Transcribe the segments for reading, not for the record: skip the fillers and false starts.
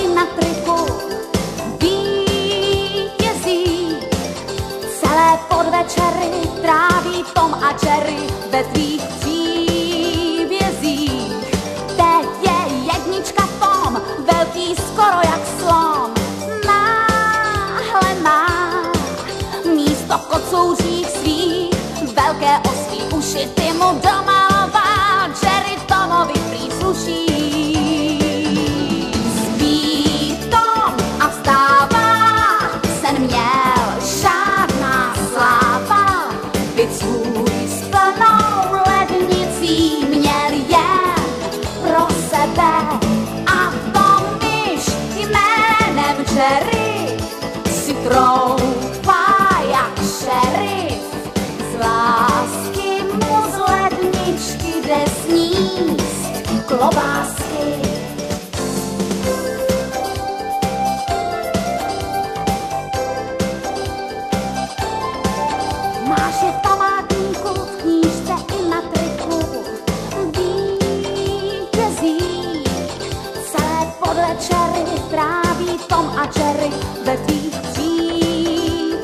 i na triku vítězí. Celé podvečery tráví Tom a Jerry ve tvých příbězích. Teď je jednička Tom, velký skoro jak slon. Náhle má místo v kocouřích svých velké ostrý uši, ty mu domalová, Jerry Tomovi prý sluší. Spí Tom a vstává, sen měl žádná sláva, byt svůj s plnou lednicí měl jen pro sebe. A Tom, když jménem Jerry si troufá jak šerif, z lásky mu z ledničky jde sníst klobásky. Máš je v památníku, v knížce i na triku vítězí. Celé podvečery tráví Tom a Jerry ve tvých příbězích.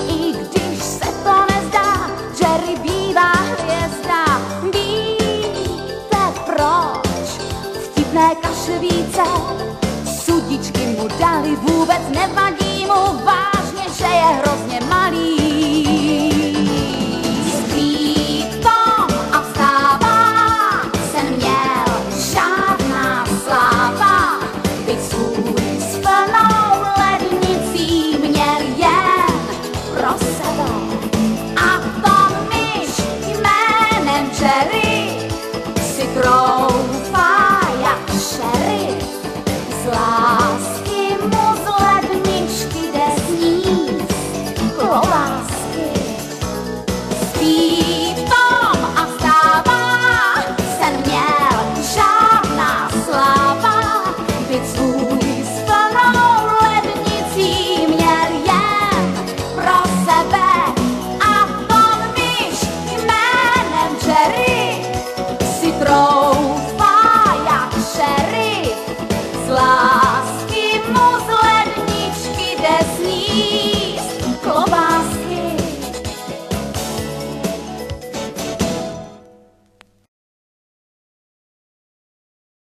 I když se to nezdá, Jerry bývá hvězda. Víte proč? Vtipné kašlíce sudičky mu dali, vůbec nevadí mu vážně, že je hrozný.